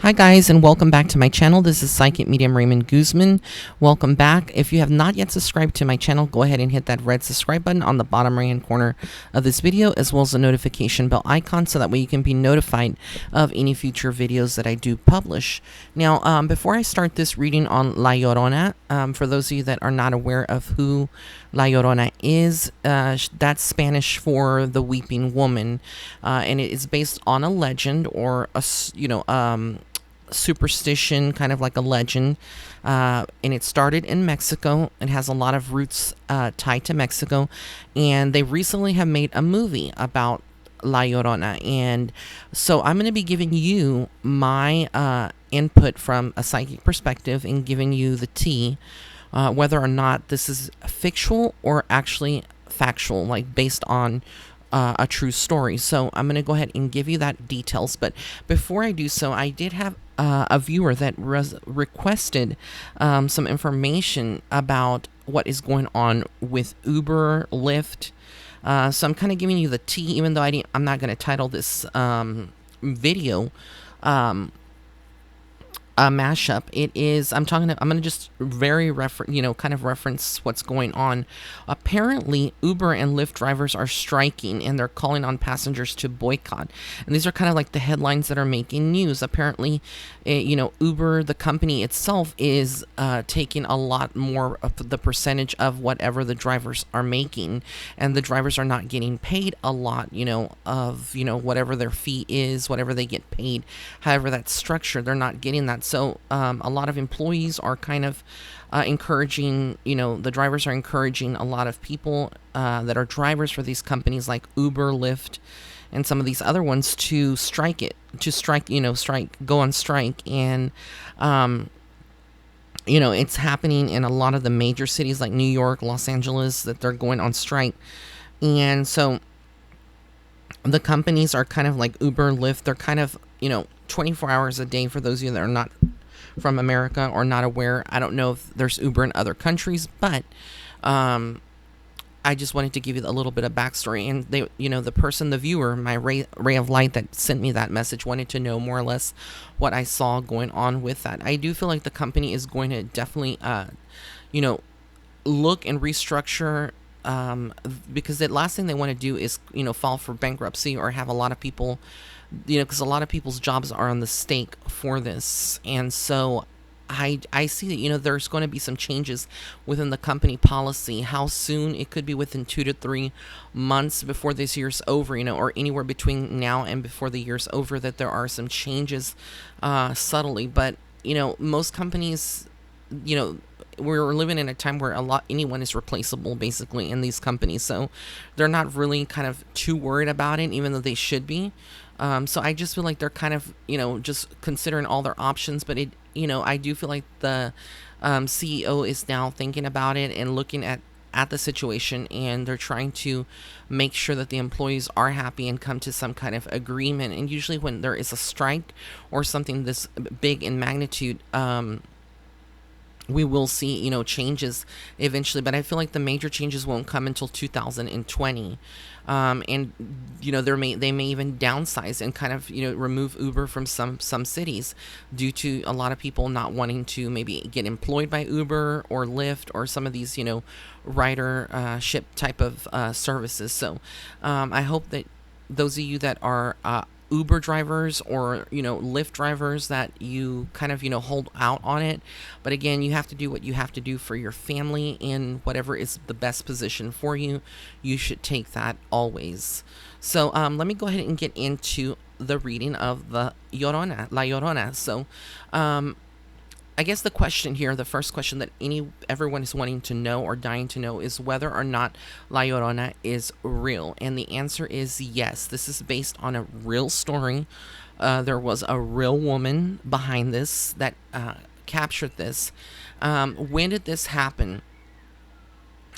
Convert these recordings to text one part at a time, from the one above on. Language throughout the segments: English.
Hi guys, and welcome back to my channel. This is Psychic Medium Raymond Guzman. Welcome back. If you have not yet subscribed to my channel, go ahead and hit that red subscribe button on the bottom right hand corner of this video, as well as the notification bell icon, so that way you can be notified of any future videos that I do publish. Now, before I start this reading on La Llorona, for those of you that are not aware of who La Llorona is, that's Spanish for the weeping woman, and it is based on a legend or a superstition, kind of like a legend, and it started in Mexico. It has a lot of roots tied to Mexico, and they recently have made a movie about La Llorona, and so I'm going to be giving you my input from a psychic perspective and giving you the tea, whether or not this is fictional or actually factual, like based on a true story. So I'm going to go ahead and give you that details. But before I do so, I did have a viewer that requested some information about what is going on with Uber, Lyft. So I'm kind of giving you the tea, even though I'm not going to title this video a mashup. It is, I'm going to just kind of reference what's going on. Apparently, Uber and Lyft drivers are striking, and they're calling on passengers to boycott. And these are kind of like the headlines that are making news. Apparently, Uber, the company itself, is taking a lot more of the percentage of whatever the drivers are making, and the drivers are not getting paid a lot, of whatever their fee is, whatever they get paid, however that's structured, they're not getting that. So a lot of employees are kind of encouraging, the drivers are encouraging a lot of people that are drivers for these companies like Uber, Lyft, and some of these other ones to go on strike. And, it's happening in a lot of the major cities like New York, Los Angeles, that they're going on strike. And so the companies are kind of like Uber, Lyft, they're kind of, 24 hours a day. For those of you that are not from America or not aware, I don't know if there's Uber in other countries, but I just wanted to give you a little bit of backstory. And they, the viewer, my ray of light that sent me that message, wanted to know more or less what I saw going on with that. I do feel like the company is going to definitely, look and restructure, because the last thing they want to do is, file for bankruptcy or have a lot of people, because a lot of people's jobs are on the stake for this. And so I see that, there's going to be some changes within the company policy. How soon? It could be within 2 to 3 months before this year's over, or anywhere between now and before the year's over, that there are some changes subtly. But, most companies, we're living in a time where anyone is replaceable basically in these companies, so they're not really kind of too worried about it, even though they should be. So I just feel like they're kind of, just considering all their options. But I do feel like the CEO is now thinking about it and looking at the situation, and they're trying to make sure that the employees are happy and come to some kind of agreement. And usually when there is a strike or something this big in magnitude, we will see, changes eventually. But I feel like the major changes won't come until 2020. And, they may even downsize and kind of, remove Uber from some cities due to a lot of people not wanting to maybe get employed by Uber or Lyft or some of these, rider ship type of services. So I hope that those of you that are Uber drivers or Lyft drivers, that you kind of hold out on it. But again, you have to do what you have to do for your family, and whatever is the best position for you, you should take that always. So let me go ahead and get into the reading of the La Llorona. So I guess the question here, the first question that everyone is wanting to know or dying to know, is whether or not La Llorona is real. And the answer is yes. This is based on a real story. There was a real woman behind this that captured this. When did this happen?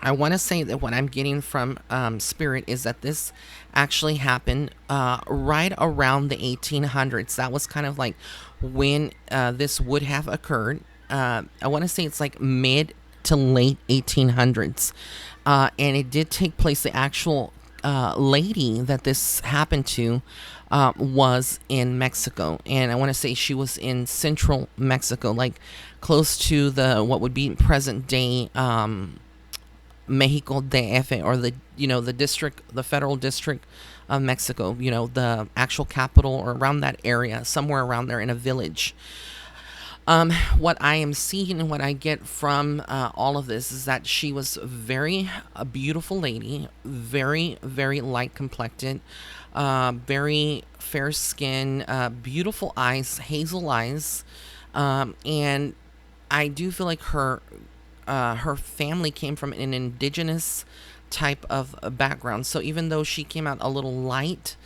I want to say that what I'm getting from Spirit is that this actually happened right around the 1800s. That was kind of like when this would have occurred. I want to say it's like mid to late 1800s. And it did take place. The actual lady that this happened to was in Mexico, and I want to say she was in central Mexico, like close to the what would be present day Mexico DF, or the the district, the federal district of Mexico, the actual capital, or around that area, somewhere around there in a village. What I am seeing and what I get from all of this is that she was very a beautiful lady, very very light complected, very fair skin, beautiful eyes, hazel eyes, and I do feel like her family came from an indigenous type of background. So even though she came out a little light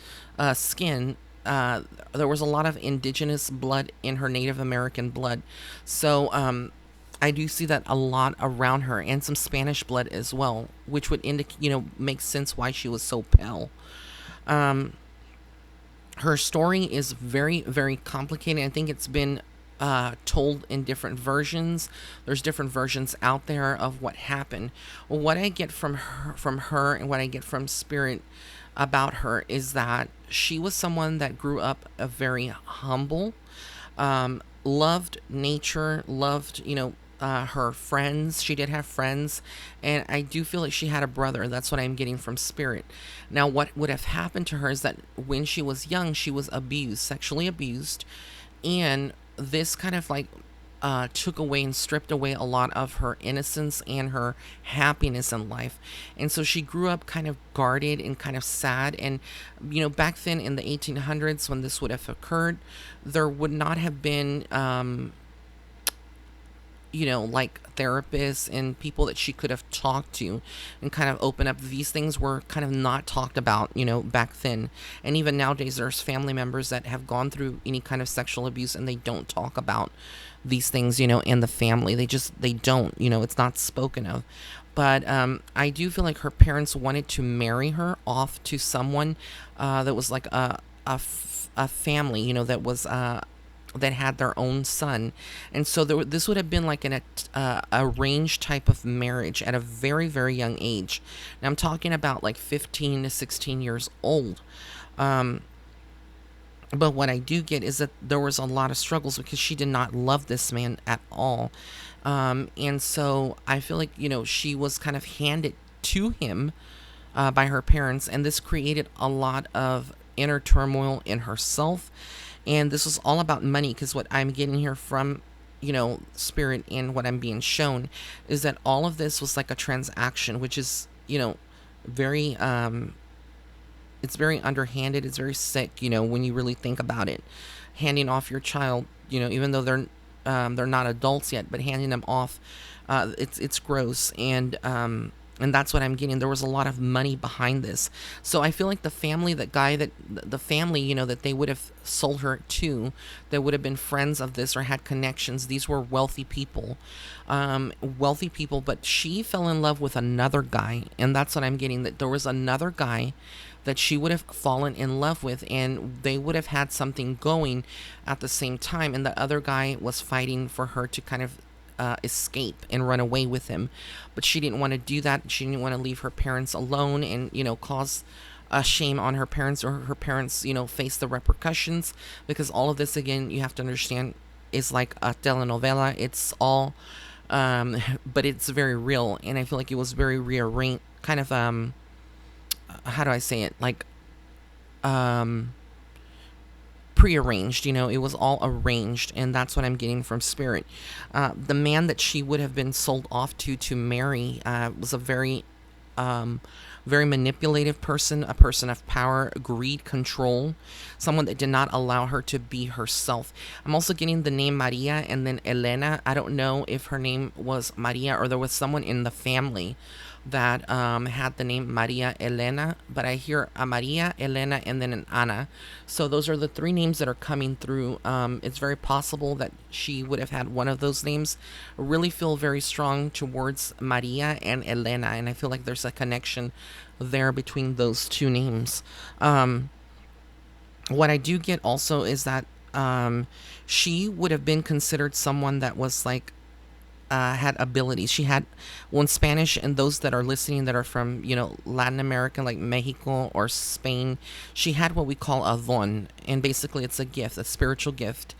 skin, there was a lot of indigenous blood in her, Native American blood. So I do see that a lot around her, and some Spanish blood as well, which would indicate, make sense why she was so pale. Um, Her story is very, very complicated. I think it's been told in different versions. There's different versions out there of what happened. Well, what I get from her, and what I get from Spirit about her is that she was someone that grew up a very humble, loved nature, loved, her friends. She did have friends, and I do feel like she had a brother. That's what I'm getting from Spirit. Now, what would have happened to her is that when she was young, she was abused, sexually abused, and this kind of like took away and stripped away a lot of her innocence and her happiness in life. And so she grew up kind of guarded and kind of sad. And, back then in the 1800s, when this would have occurred, there would not have been, like therapists and people that she could have talked to and kind of open up. These things were kind of not talked about, back then. And even nowadays, there's family members that have gone through any kind of sexual abuse, and they don't talk about these things, in the family. They don't, it's not spoken of. But I do feel like her parents wanted to marry her off to someone that was like a family, that was that had their own son. And so this would have been like an arranged type of marriage at a very, very young age. Now I'm talking about like 15 to 16 years old. But what I do get is that there was a lot of struggles because she did not love this man at all. And so I feel like, she was kind of handed to him by her parents. And this created a lot of inner turmoil in herself. And this was all about money, because what I'm getting here from, Spirit, and what I'm being shown is that all of this was like a transaction, which is, very, it's very underhanded. It's very sick, when you really think about it. Handing off your child, even though they're not adults yet, but handing them off, it's gross. And that's what I'm getting. There was a lot of money behind this. So I feel like the family, the family, that they would have sold her to, that would have been friends of this or had connections. These were wealthy people, but she fell in love with another guy. And that's what I'm getting, that there was another guy that she would have fallen in love with, and they would have had something going at the same time. And the other guy was fighting for her to kind of escape and run away with him, but she didn't want to do that. She didn't want to leave her parents alone and cause shame on her parents, or her parents face the repercussions, because all of this, again, you have to understand, is like a telenovela. It's all but it's very real, and I feel like it was very rearranged, kind of how do I say it, like prearranged. It was all arranged, and that's what I'm getting from Spirit. The man that she would have been sold off to marry was a very very manipulative person, a person of power, greed, control, someone that did not allow her to be herself. I'm also getting the name Maria and then Elena. I don't know if her name was Maria or there was someone in the family that had the name Maria Elena, but I hear a Maria, Elena, and then an Ana. So those are the three names that are coming through. It's very possible that she would have had one of those names. I really feel very strong towards Maria and Elena, and I feel like there's a connection there between those two names. What I do get also is that she would have been considered someone that was like had abilities. She had, well, in Spanish, and those that are listening that are from, Latin America, like Mexico or Spain, she had what we call a don, and basically it's a gift, a spiritual gift.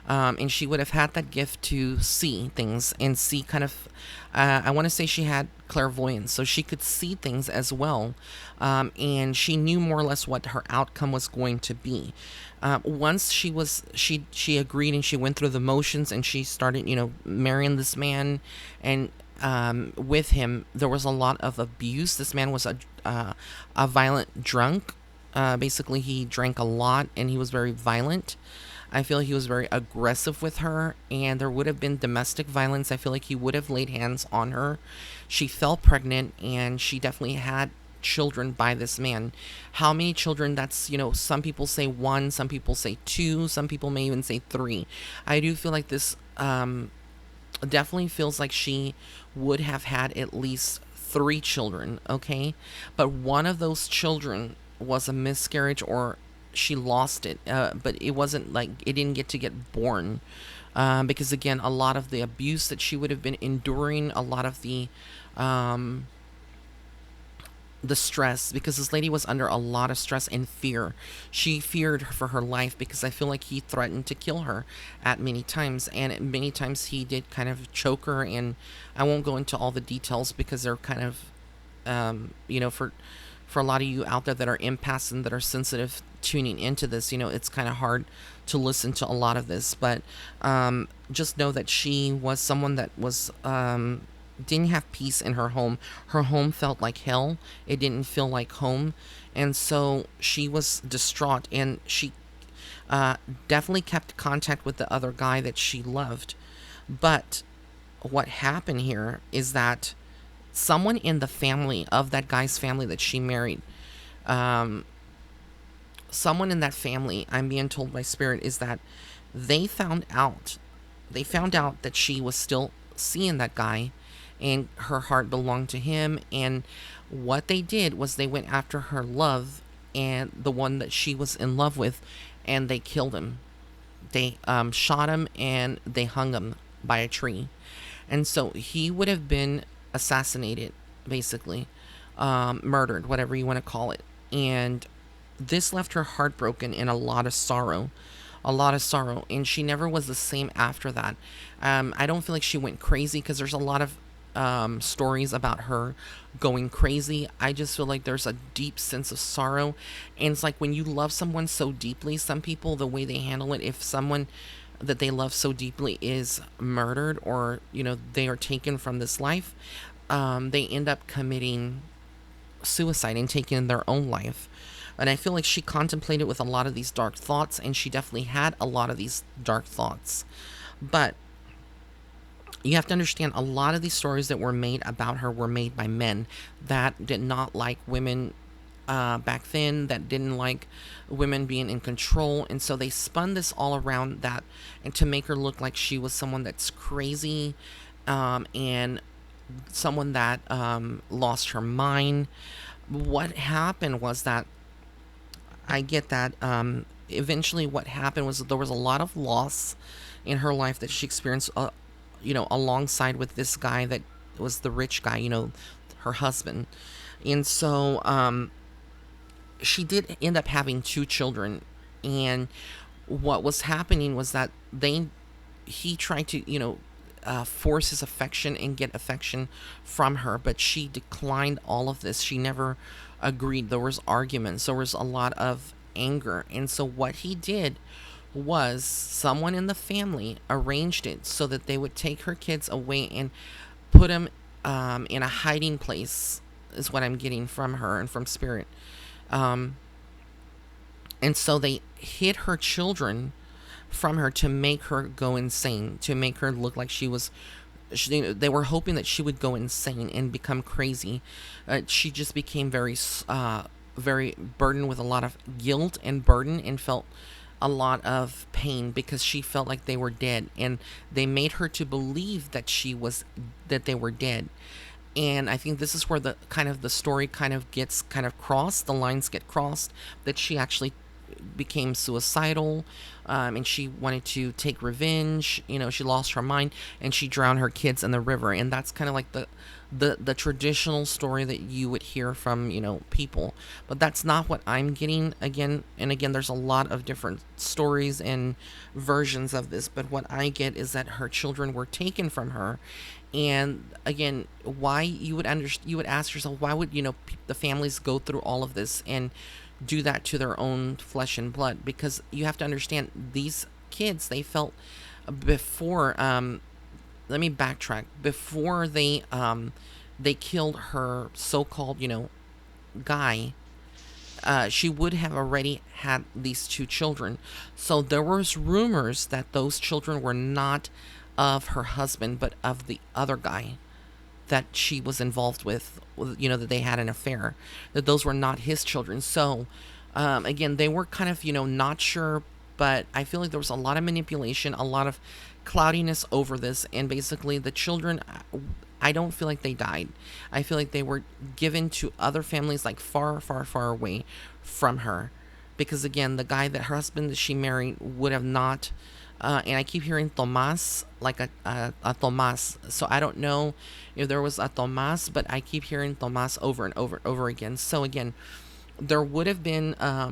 And she would have had that gift to see things and see kind of, I want to say she had clairvoyance, so she could see things as well. And she knew more or less what her outcome was going to be. Once she agreed and she went through the motions and she started, marrying this man, and with him there was a lot of abuse. This man was a violent drunk. Basically, he drank a lot and he was very violent. I feel he was very aggressive with her, and there would have been domestic violence. I feel like he would have laid hands on her. She fell pregnant, and she definitely had children by this man. How many children? That's, some people say one, some people say two, some people may even say three. I do feel like this definitely feels like she would have had at least three children, okay? But one of those children was a miscarriage, or she lost it, but it wasn't like it didn't get born, because again, a lot of the abuse that she would have been enduring, a lot of the stress, because this lady was under a lot of stress and fear. She feared for her life because I feel like he threatened to kill her at many times, and many times he did kind of choke her. And I won't go into all the details because they're kind of, for a lot of you out there that are empaths and that are sensitive tuning into this, it's kind of hard to listen to a lot of this. But just know that she was someone that was didn't have peace in her home. Her home felt like hell. It didn't feel like home. And so she was distraught, and she definitely kept contact with the other guy that she loved. But what happened here is that someone in the family of that guy's family that she married, someone in that family, I'm being told by spirit, is that they found out that she was still seeing that guy and her heart belonged to him. And what they did was they went after her love and the one that she was in love with, and they killed him. They shot him and they hung him by a tree. And so he would have been assassinated, basically, murdered, whatever you want to call it. And this left her heartbroken and a lot of sorrow. And she never was the same after that. I don't feel like she went crazy, because there's a lot of stories about her going crazy. I just feel like there's a deep sense of sorrow. And it's like when you love someone so deeply, some people, the way they handle it, if someone that they love so deeply is murdered, or they are taken from this life, they end up committing suicide and taking their own life. And I feel like she contemplated with a lot of these dark thoughts, and she definitely had a lot of these dark thoughts. But you have to understand, a lot of these stories that were made about her were made by men that did not like women back then, that didn't like women being in control. And so they spun this all around that, and to make her look like she was someone that's crazy, and someone that lost her mind. What happened was that, I get that, eventually what happened was that there was a lot of loss in her life that she experienced, alongside with this guy that was the rich guy, her husband. And so she did end up having two children. And what was happening was that he tried to, force his affection and get affection from her, but she declined all of this. She never agreed. There was arguments. There was a lot of anger. And so what he did was, someone in the family arranged it so that they would take her kids away and put them in a hiding place, is what I'm getting from her and from spirit. And so they hid her children from her to make her go insane, to make her look like they were hoping that she would go insane and become crazy. She just became very burdened with a lot of guilt and burden, and felt a lot of pain because she felt like they were dead, and they made her to believe that they were dead. And I think this is where the story kind of gets crossed, the lines get crossed, that she actually became suicidal, and she wanted to take revenge. She lost her mind and she drowned her kids in the river. And that's kind of like the traditional story that you would hear from people. But that's not what I'm getting. Again and again, there's a lot of different stories and versions of this, but what I get is that her children were taken from her. And again, why you would ask yourself, why would the families go through all of this and do that to their own flesh and blood? Because you have to understand, these kids, they felt before, let me backtrack, before they killed her so-called guy. She would have already had these two children. So there was rumors that those children were not of her husband, but of the other guy that she was involved with, that they had an affair, that those were not his children. So, again, they were kind of, not sure, but I feel like there was a lot of manipulation, a lot of cloudiness over this. And basically, the children, I don't feel like they died. I feel like they were given to other families, like far, far, far away from her. Because again, the guy that her husband that she married would have not, and I keep hearing Tomas, like a Tomas. So I don't know if there was a Tomas, but I keep hearing Tomas over and over and over again. So again, there would have been a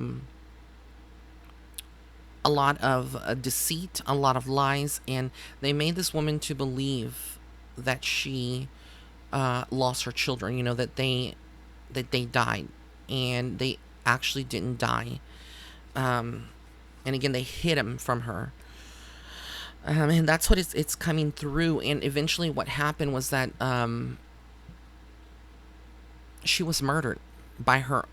lot of deceit, a lot of lies, and they made this woman to believe that she lost her children. That they died, and they actually didn't die. And again, they hid him from her. And that's what it's coming through. And eventually what happened was that she was murdered by her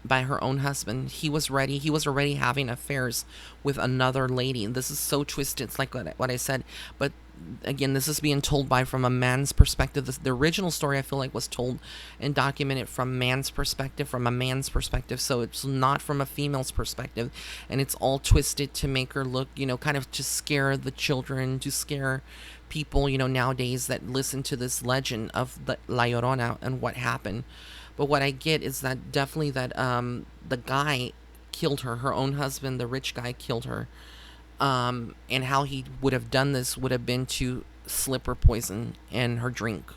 own husband. He was already having affairs with another lady. And this is so twisted. It's like what I said. But again, this is being told from a man's perspective. The original story, I feel like, was told and documented from a man's perspective. So it's not from a female's perspective, and it's all twisted to make her look, kind of to scare the children, to scare people, nowadays that listen to this legend of the La Llorona and what happened. But what I get is that definitely that the guy killed her own husband, the rich guy, killed her. And how he would have done this would have been to slip her poison in her drink.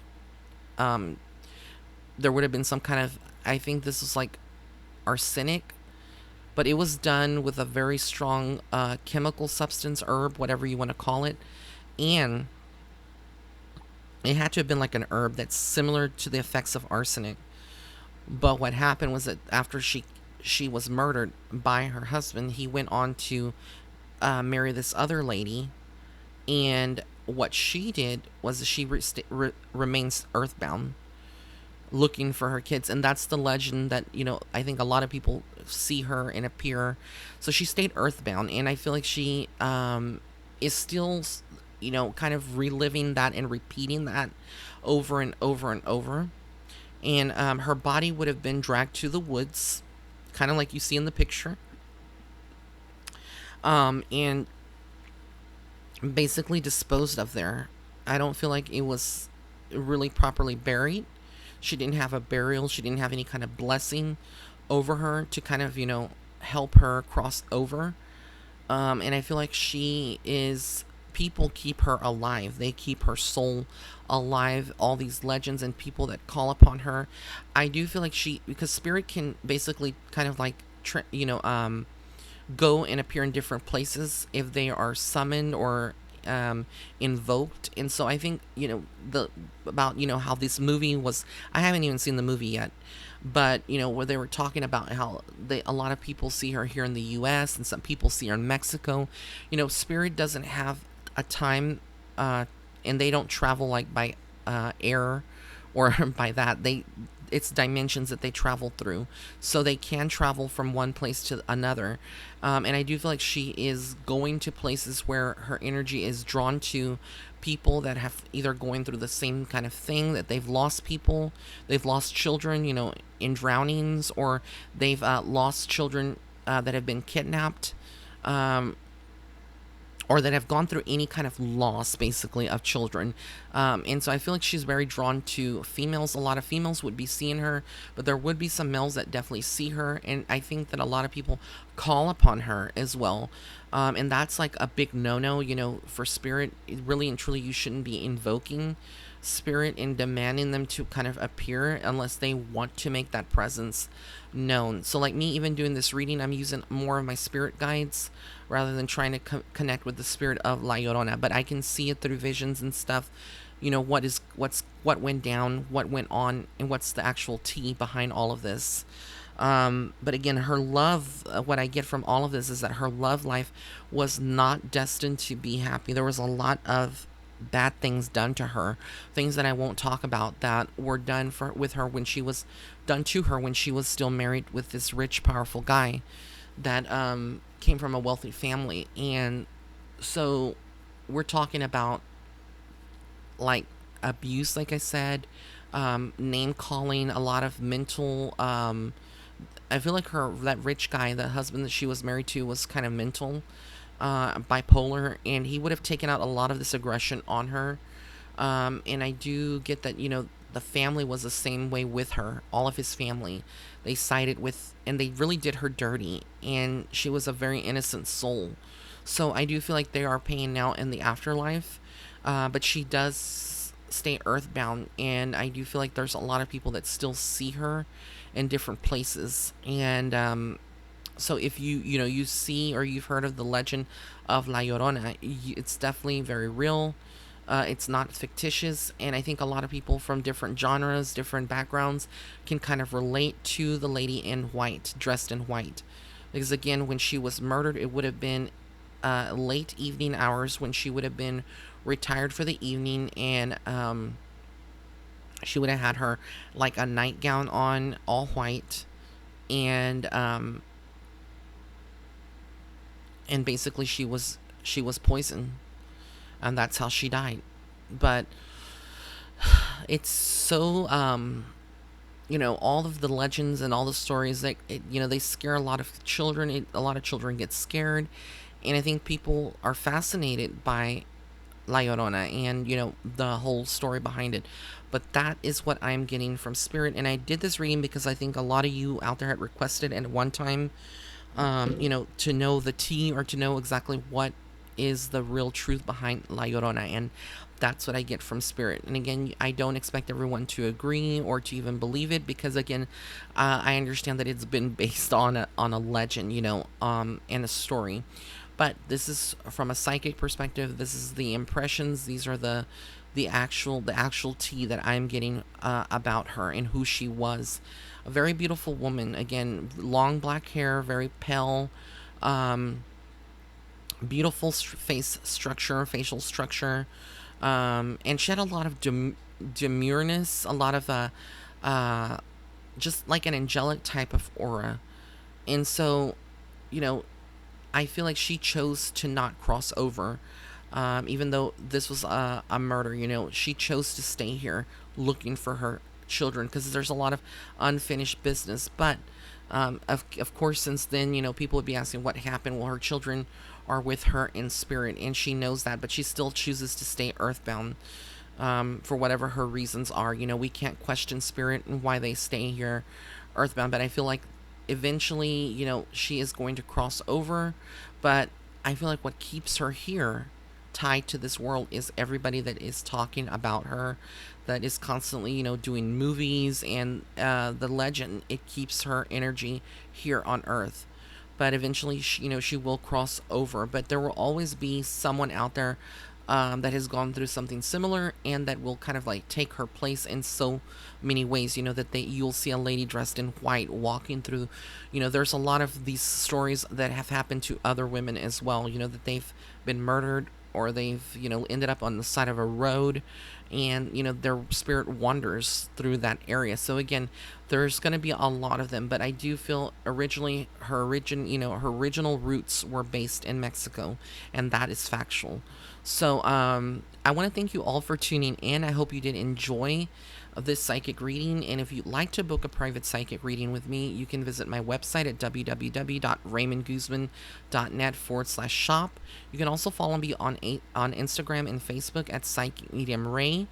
There would have been some kind of, I think this was like arsenic, but it was done with a very strong chemical substance, herb, whatever you want to call it. And it had to have been like an herb that's similar to the effects of arsenic. But what happened was that after she was murdered by her husband, he went on to marry this other lady. And what she did was she remains earthbound, looking for her kids. And that's the legend that, I think a lot of people see her and appear. So she stayed earthbound. And I feel like she is still, kind of reliving that and repeating that over and over and over. And her body would have been dragged to the woods, kind of like you see in the picture. And basically disposed of there. I don't feel like it was really properly buried. She didn't have a burial. She didn't have any kind of blessing over her to kind of, help her cross over. And I feel like people keep her alive. They keep her soul alive. All these legends and people that call upon her. I do feel like because spirit can basically kind of like, go and appear in different places if they are summoned or invoked. And so I think about how this movie was. I haven't even seen the movie yet, but where they were talking about how a lot of people see her here in the U.S. and some people see her in Mexico. Spirit doesn't have a time, and they don't travel like by air or by that. It's dimensions that they travel through, so they can travel from one place to another. And I do feel like she is going to places where her energy is drawn to people that have either going through the same kind of thing, that they've lost people, they've lost children, in drownings, or they've lost children that have been kidnapped, or that have gone through any kind of loss, basically, of children. And so I feel like she's very drawn to females. A lot of females would be seeing her, but there would be some males that definitely see her. And I think that a lot of people call upon her as well. And that's like a big no no, for spirit. Really and truly, you shouldn't be invoking spirit and demanding them to kind of appear unless they want to make that presence known. So, like me, even doing this reading, I'm using more of my spirit guides rather than trying to connect with the spirit of La Llorona. But I can see it through visions and stuff. What went down, what went on, and what's the actual tea behind all of this. But again, her love, what I get from all of this is that her love life was not destined to be happy. There was a lot of bad things done to her, things that I won't talk about, that were done with her when she was done to her when she was still married with this rich, powerful guy that came from a wealthy family. And so we're talking about like abuse, like I said, name calling, a lot of mental. I feel like that rich guy, the husband that she was married to, was kind of mental, bipolar, and he would have taken out a lot of this aggression on her. And I do get that, the family was the same way with her. All of his family, they sided with, and they really did her dirty. And she was a very innocent soul. So I do feel like they are paying now in the afterlife. But she does stay earthbound. And I do feel like there's a lot of people that still see her in different places. And so if you see or you've heard of the legend of La Llorona, it's definitely very real. It's not fictitious, and I think a lot of people from different genres, different backgrounds, can kind of relate to the lady in white, dressed in white. Because again, when she was murdered, it would have been late evening hours when she would have been retired for the evening, and she would have had her like a nightgown on, all white, and basically she was poisoned, and that's how she died. But it's so all of the legends and all the stories that they scare a lot of children. A lot of children get scared, and I think people are fascinated by La Llorona and the whole story behind it. But that is what I'm getting from spirit, and I did this reading because I think a lot of you out there had requested at one time, to know the tea, or to know exactly what is the real truth behind La Llorona, and that's what I get from spirit. And again, I don't expect everyone to agree or to even believe it, because again, I understand that it's been based on a legend, and a story. But this is from a psychic perspective. This is the impressions. These are the actual tea that I'm getting about her and who she was. A very beautiful woman. Again, long black hair, very pale, beautiful facial structure, and she had a lot of demureness, a lot of just like an angelic type of aura. And so, you know, I feel like she chose to not cross over. Even though this was a murder, she chose to stay here looking for her children, because there's a lot of unfinished business. But of course, since then, people would be asking what happened. Well, her children are with her in spirit, and she knows that, but she still chooses to stay earthbound, for whatever her reasons are. We can't question spirit and why they stay here earthbound, but I feel like eventually, she is going to cross over. But I feel like what keeps her here tied to this world is everybody that is talking about her, that is constantly, doing movies, and the legend, it keeps her energy here on earth. But eventually, she will cross over. But there will always be someone out there that has gone through something similar, and that will kind of like take her place in so many ways. You'll see a lady dressed in white walking through. There's a lot of these stories that have happened to other women as well. That they've been murdered, or they've ended up on the side of a road, and their spirit wanders through that area. So again, there's going to be a lot of them, but I do feel originally her original roots were based in Mexico, and that is factual. So I want to thank you all for tuning in. I hope you did enjoy of this psychic reading. And if you'd like to book a private psychic reading with me, you can visit my website at www.raymondguzman.net/shop. You can also follow me on Instagram and Facebook at Psychic Medium Ray.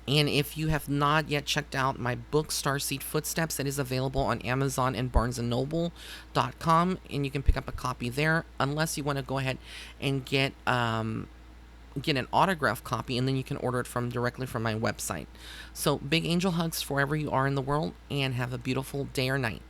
And if you have not yet checked out my book, Starseed Footsteps, it is available on Amazon and BarnesandNoble.com, and you can pick up a copy there, unless you want to go ahead and get an autographed copy, and then you can order it directly from my website. So big angel hugs wherever you are in the world, and have a beautiful day or night.